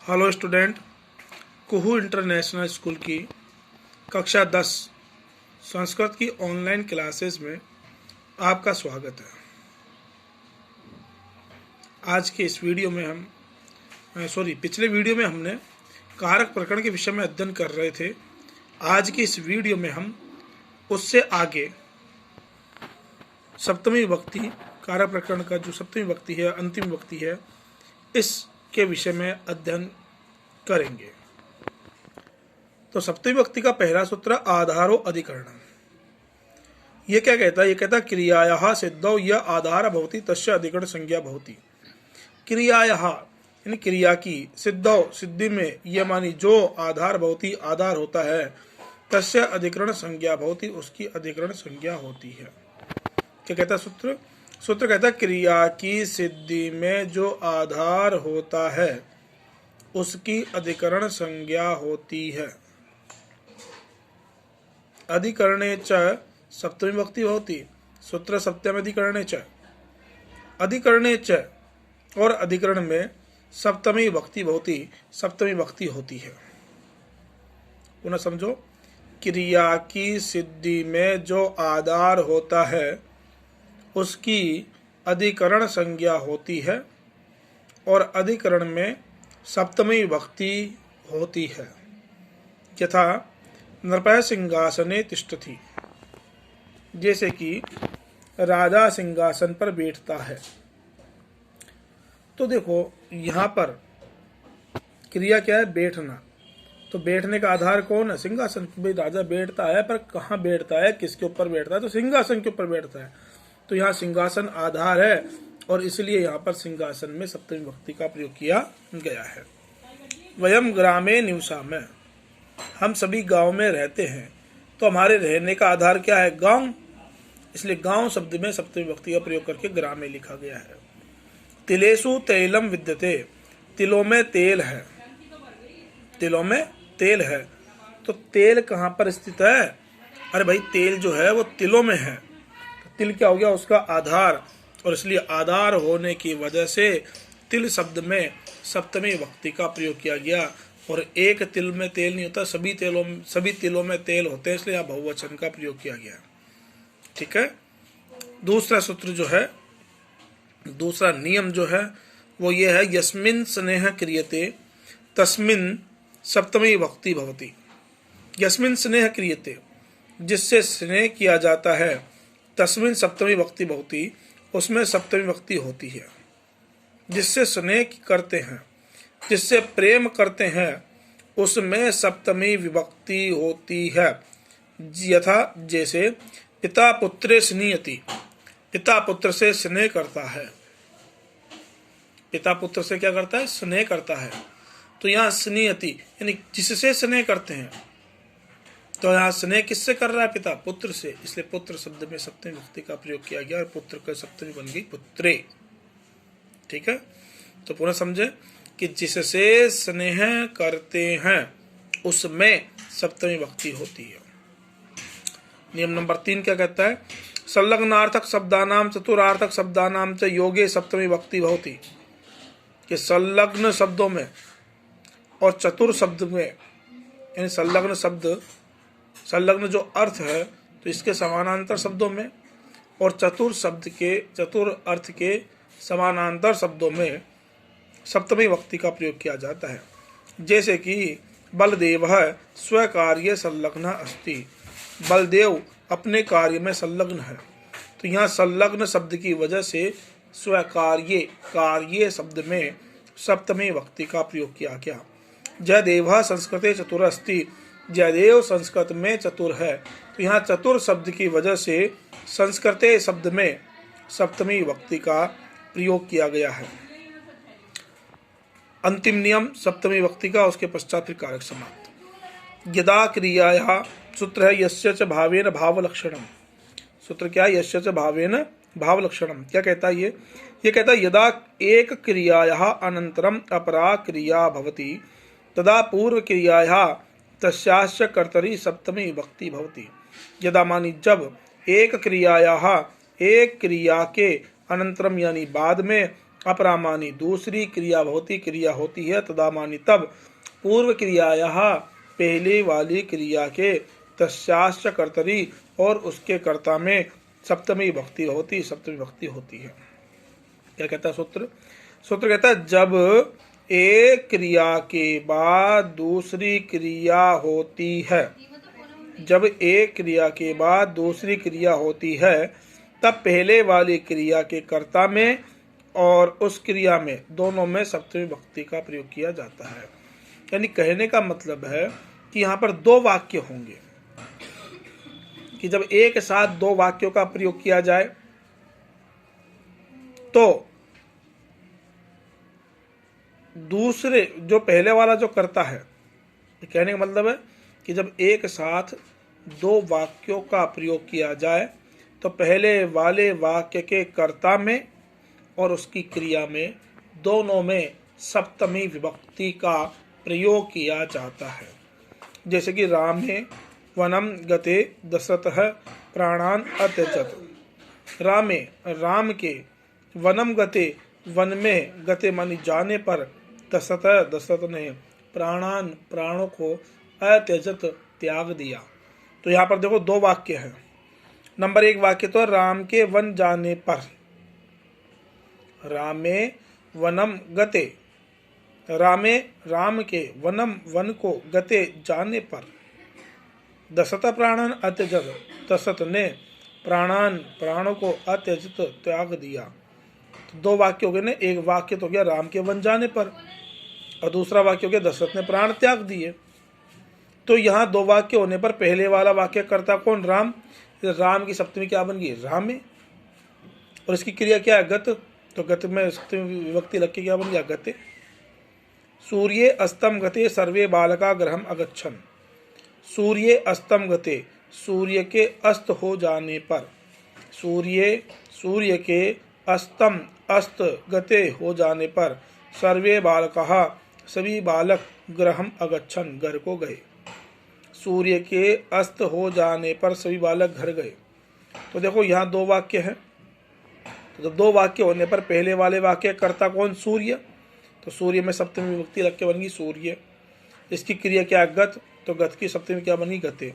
Hello student, कुहू international school की कक्षा 10 संस्कृत की ऑनलाइन क्लासेस में आपका स्वागत है। आज के इस वीडियो में पिछले वीडियो में हमने कारक प्रकरण के विषय में अध्ययन कर रहे थे। आज की इस वीडियो में हम उससे आगे सप्तमी विभक्ति, कारक प्रकरण का जो सप्तमी विभक्ति है, अंतिम विभक्ति है, इसके विषय में अध्ययन करेंगे। तो सप्तमी विभक्ति का पहला सूत्र आधारो अधिकरणम। ये क्या कहता है? ये कहता है क्रियायाः सिद्धौ यह आधार भवति तस्य अधिकरण संज्ञा भवति। क्रियायाः यानी क्रिया की, सिद्धौ सिद्धि में, यह मानी जो आधार भवति आधार होता है, तस्य अधिकरण संज्ञा भवति उसकी अधिकरण संज्ञा होती है। क्या कहता है सूत्र? सूत्र कहता है क्रिया की सिद्धि में जो आधार होता है उसकी अधिकरण संज्ञा होती है। अधिकरणे च सप्तमी विभक्ति होती। सूत्र सप्तम अधिकरणे च, अधिकरणे च और अधिकरण में सप्तमी विभक्ति होती, सप्तमी विभक्ति होती है। पुनः समझो, क्रिया की सिद्धि में जो आधार होता है उसकी अधिकरण संज्ञा होती है और अधिकरण में सप्तमी विभक्ति होती है। यथा नृपः सिंहासने तिष्ठति, जैसे कि राजा सिंहासन पर बैठता है। तो देखो यहाँ पर क्रिया क्या है? बैठना। तो बैठने का आधार कौन है? सिंहासन। भाई राजा बैठता है, पर कहाँ बैठता है, किसके ऊपर बैठता है? तो सिंहासन के ऊपर बैठता है। तो यहाँ सिंहासन आधार है और इसलिए यहाँ पर सिंहासन में सप्तमी विभक्ति का प्रयोग किया गया है। वयम ग्रामे निवसामः, हम सभी गांव में रहते हैं। तो हमारे रहने का आधार क्या है? गांव। इसलिए गांव शब्द में सप्तमी विभक्ति का प्रयोग करके ग्रामे लिखा गया है। तिलेषु तैलम विद्यते, तिलों में तेल है। तिलों में तेल है। तो तेल कहाँ पर स्थित है? अरे भाई, तेल जो है वो तिलों में है। तिल क्या हो गया? उसका आधार। और इसलिए आधार होने की वजह से तिल शब्द में सप्तमी विभक्ति का प्रयोग किया गया। और एक तिल में तेल नहीं होता, सभी तिलों में तेल होते हैं, इसलिए यहाँ बहुवचन का प्रयोग किया गया। ठीक है। दूसरा सूत्र जो है, दूसरा नियम जो है वो ये है, यस्मिन् स्नेह क्रियते तस्मिन् सप्तमी विभक्ति भवति। यस्मिन् स्नेह क्रियते, जिससे स्नेह किया जाता है, तस्मिन् सप्तमी विभक्ति भवति, उसमें सप्तमी विभक्ति होती है। जिससे स्नेह करते हैं, जिससे प्रेम करते हैं, उसमें सप्तमी विभक्ति होती है। यथा जैसे पिता पुत्रे स्नीयति, पिता पुत्र से स्नेह करता है। पिता पुत्र से क्या करता है? स्नेह करता है। तो यहाँ स्नीयति यानी जिससे स्नेह करते हैं। तो यहाँ स्नेह किससे कर रहा है? पिता पुत्र से। इसलिए पुत्र शब्द में सप्तमी विभक्ति का प्रयोग किया गया और पुत्र का सप्तमी बन गई पुत्रे। ठीक है। तो पुनः समझे कि जिससे स्नेह करते हैं उसमें सप्तमी विभक्ति होती है। नियम नंबर 3 क्या कहता है? संलग्नार्थक शब्दानाम चतुरार्थक शब्दानाम च योगे सप्तमी विभक्ति भवति। कि संलग्न शब्दों में और चतुर शब्द में, यानी संलग्न शब्द, संलग्न जो अर्थ है तो इसके समानांतर शब्दों में, और चतुर अर्थ के समानांतर शब्दों में सप्तमी विभक्ति का प्रयोग किया जाता है। जैसे कि बलदेवः स्वकार्ये संलग्नः अस्ति, बलदेव अपने कार्य में संलग्न है। तो यहाँ संलग्न शब्द की वजह से स्वकार्ये, कार्ये शब्द में सप्तमी विभक्ति का प्रयोग किया गया। जयदेवः संस्कृते चतुर अस्ति, जयदेव संस्कृत में चतुर है। तो यहाँ चतुर शब्द की वजह से संस्कृते शब्द में सप्तमी विभक्ति का प्रयोग किया गया है। अंतिम नियम सप्तमी विभक्ति का, उसके पश्चात फिर कारक समाप्त। यदा क्रियायाः, सूत्र है यस्य च भावेन भावलक्षणम। सूत्र क्या है? यस्य च भावेन भावलक्षणम। क्या कहता है ये कहता है यदा एक क्रियायाः अनंतरम अपरा क्रिया भवति तदा पूर्व क्रियायाः तस्यास्य कर्तरि सप्तमी विभक्ति भवति। यदा मानी जब एक क्रियायाः, एक क्रिया के अनंतरम यानी बाद में, अपरामानी दूसरी क्रिया भवती क्रिया होती है, तदामानी तब पूर्व क्रियायाः पहले वाली क्रिया के तस्याश्च कर्तरी और उसके कर्ता में सप्तमी भक्ति होती है। क्या कहता है सूत्र? सूत्र कहता है जब एक क्रिया के बाद दूसरी क्रिया होती है, जब एक क्रिया के बाद दूसरी क्रिया होती है तब पहले वाली क्रिया के कर्ता में और उस क्रिया में दोनों में सप्तमी भक्ति का प्रयोग किया जाता है। यानी कहने का मतलब है कि यहाँ पर दो वाक्य होंगे कि जब एक साथ दो वाक्यों का प्रयोग किया जाए तो दूसरे जो पहले वाला जो करता है, कहने का मतलब है कि जब एक साथ दो वाक्यों का प्रयोग किया जाए तो पहले वाले वाक्य के कर्ता में और उसकी क्रिया में दोनों में सप्तमी विभक्ति का प्रयोग किया जाता है। जैसे कि रामे वनम गते दशरथः प्राणान अत्यजत। रामे राम के, वनम गते वन में, गते मानी जाने पर, दशरथ ने प्राणान प्राणों को अत्यजत त्याग दिया। तो यहाँ पर देखो दो वाक्य हैं। नंबर एक वाक्य तो राम के वन जाने पर, रामे वनम गते, रामे राम के वनम वन को गते जाने पर, दशरथ प्राणान अत्यजत, दशरथ ने प्राणान प्राणों को अत्यजत त्याग दिया। तो दो वाक्य हो गए ना, एक वाक्य तो गया राम के वन जाने पर और दूसरा वाक्य हो गया दशरथ ने प्राण त्याग दिए। तो यहाँ दो वाक्य होने पर पहले वाला वाक्य करता कौन? राम। राम की सप्तमी क्या बन गई? रामे। और इसकी क्रिया क्या है? गत। तो गत में सप्तमी विभक्ति लग के क्या बन गया? गते। सूर्ये अस्तम गते सर्वे बालका गृहम अगच्छन। सूर्ये अस्तम गते, सूर्य के अस्त हो जाने पर, सूर्य के अस्तम अस्त गते हो जाने पर, सर्वे बालका सभी बालक गृहम अगच्छन घर को गए। सूर्य के अस्त हो जाने पर सभी बालक घर गए। तो देखो यहाँ दो वाक्य हैं। तो दो वाक्य होने पर पहले वाले वाक्य कर्ता कौन? सूर्य। तो सूर्य में सप्तमी विभक्ति लग के बन गई सूर्य। इसकी क्रिया क्या? गत। तो गत की सप्तमी क्या बनी? गते।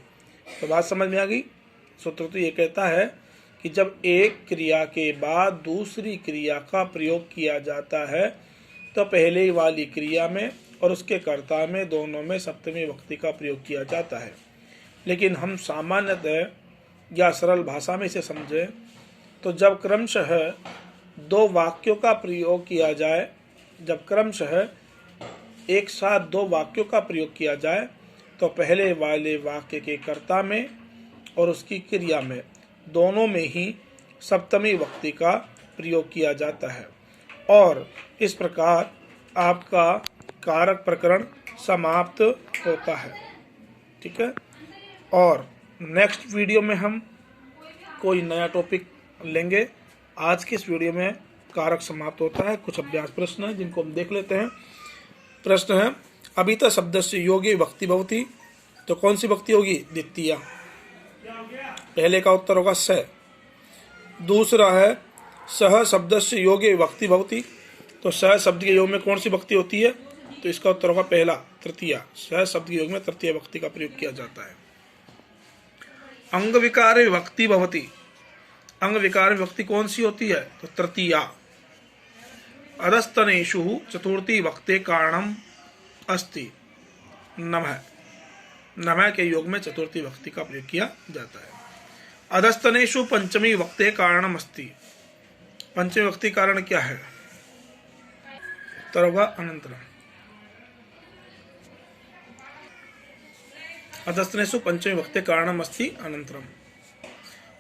तो बात समझ में आ गई। सूत्र तो ये कहता है कि जब एक क्रिया के बाद दूसरी क्रिया का प्रयोग किया जाता है तो पहले वाली क्रिया में और उसके कर्ता में दोनों में सप्तमी विभक्ति का प्रयोग किया जाता है। लेकिन हम सामान्यतः या सरल भाषा में इसे समझें तो जब क्रमशः दो वाक्यों का प्रयोग किया जाए, जब क्रमशः एक साथ दो वाक्यों का प्रयोग किया जाए तो पहले वाले वाक्य के कर्ता में और उसकी क्रिया में दोनों में ही सप्तमी विभक्ति का प्रयोग किया जाता है। और इस प्रकार आपका कारक प्रकरण समाप्त होता है। ठीक है। और नेक्स्ट वीडियो में हम कोई नया टॉपिक लेंगे। आज की इस वीडियो में कारक समाप्त होता है। कुछ अभ्यास प्रश्न है जिनको हम देख लेते हैं। प्रश्न है अभिता शब्द से योगी विभक्ति भवति, तो कौन सी भक्ति होगी? द्वितीया। पहले का उत्तर होगा स। दूसरा है सह शब्द से योगी विभक्ति भवति, तो सह शब्द के योग में कौन सी भक्ति होती है? तो इसका उत्तर होगा पहला, तृतीया। सह शब्द के योग में तृतीय भक्ति का प्रयोग किया जाता है। अंग विकार विभक्ति भवति, अंग विकार विभक्ति कौन सी होती है? तो तृतीया। अधस्तनेषु चतुर्थी भक्ते कारणम अस्ति, नमः, नमः के योग में चतुर्थी भक्ति का प्रयोग किया जाता है। अधस्तनेषु पंचमी भक्ते कारणम अस्ति, पंचमी भक्ति कारण क्या है? उत्तर होगा अनंतरम। अधस्तनेषु पंचमी भक्ते कारणम अस्ति अनंतरम।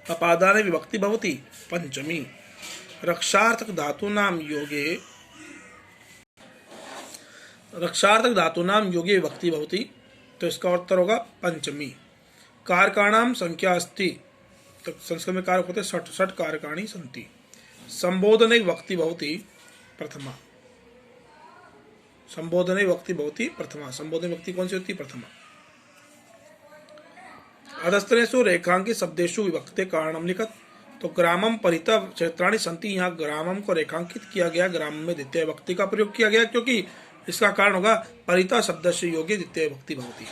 अपादाने विभक्ति भवति पंचमी। रक्षार्थक धातूनाम योगे, रक्षार्थक धातूनाम योगे विभक्ति भवति, तो इसका उत्तर होगा पंचमी। कारकाणाम संख्या अस्ति, तो संस्कृत में कारक होते षट, षट कारकाणी सन्ति। संबोधने विभक्ति भवति प्रथमा, संबोधने विभक्ति भवति प्रथमा। संबोधन विभक्ति कौन सी होती है? प्रथमा। अधस्तनेषु रेखांकित शब्देषु विभक्ते कारणम लिखत, तो ग्रामम परितः क्षेत्राणि संति, यहाँ ग्रामम को रेखांकित किया गया, ग्रामम में द्वितीय विभक्ति का प्रयोग किया गया, क्योंकि इसका कारण होगा परितः शब्द से योग्य द्वितीय विभक्ति भवति।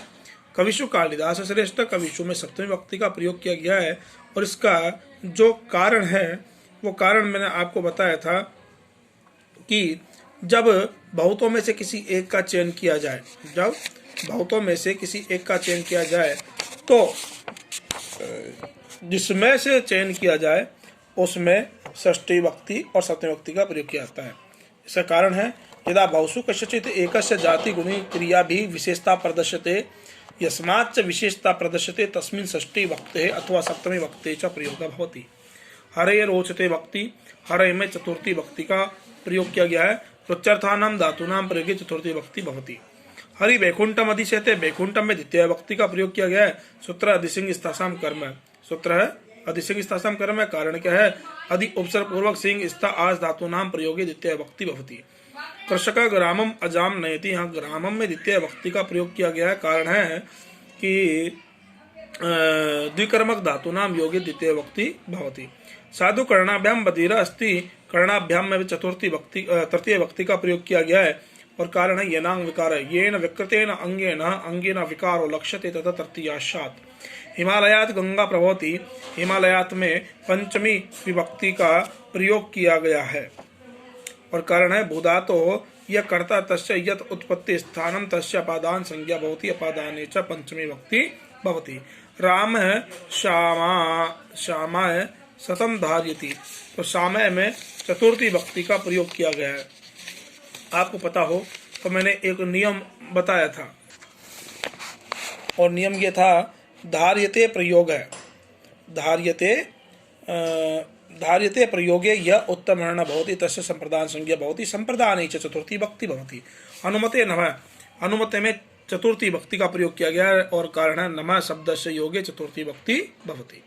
कविषु कालिदास श्रेष्ठ, कविषु में सप्तमी विभक्ति का प्रयोग किया गया है, और इसका जो कारण है वो कारण मैंने आपको बताया था कि जब बहुतों में से किसी एक का चयन किया जाए, जब बहुतों में से किसी एक का चयन किया जाए तो जिसमें से चयन किया जाए उसमें षष्ठी विभक्ति और सप्तमी विभक्ति का प्रयोग किया जाता है। इसका कारण है यदा बहुषु कस्यचित् एकस्य जाति गुणी क्रिया भी विशेषता प्रदर्श्यते यस्माच्च विशेषता प्रदर्श्यते तस्मिन् षष्ठी विभक्तेः अथवा सप्तमी विभक्तेः च प्रयोगः भवति। हरे रोचते विभक्ति, हरे में चतुर्थी विभक्ति का प्रयोग किया गया है। प्रत्यर्थानां धातूनां प्रयोगे चतुर्थी विभक्ति भवति। हरि वैकुंठम अधिशयते, वैकुंठम में द्वितीय विभक्ति का प्रयोग किया गया है। सूत्र अधिसिंह स्थासाम कर्म है, सूत्र है अधिसिंह स्थासाम कर्म है। कारण क्या है? अधि उपसर्ग पूर्वक सिंह स्था आज धातूनां प्रयोगे द्वितीय विभक्ति भवति। कृषक ग्रामम अजाम नयति, यहाँ ग्रामम में द्वितीय विभक्ति का प्रयोग किया गया है। कारण है कि द्विकर्मक धातूनां योगे द्वितीय विभक्ति भवति। साधु कर्णाभ्याम बधिर अस्ति, कर्णाभ्याम में चतुर्थी विभक्ति तृतीय विभक्ति का प्रयोग किया गया है, और कारण है येनांग विकार, येन विकृतेन अंगेन अंगेन विकारो लक्ष्यते तथा तृतीयाशात। हिमालयात गंगा प्रभवति, हिमालयात में पंचमी विभक्ति का प्रयोग किया गया है, और कारण है भूधातो यह कर्ता तस्य यत उत्पत्ति स्थानम तस्य अपादान संज्ञा भवति, अपादाने च पंचमी विभक्ति भवति। राम है श्यामाय सतम धार्यति, तो सामय में चतुर्थी विभक्ति का प्रयोग किया गया है। आपको पता हो तो मैंने एक नियम बताया था, और नियम ये था धार्यते प्रयोग है, धार्यते प्रयोगे यह उत्तमर्ण भवति तस्य संप्रदान संज्ञा भवति, संप्रदाने च चतुर्थी विभक्ति भवति। अनुमते नमः, अनुमते में चतुर्थी विभक्ति का प्रयोग किया गया है, और कारण है नमः शब्द से योगे चतुर्थी विभक्ति भवति।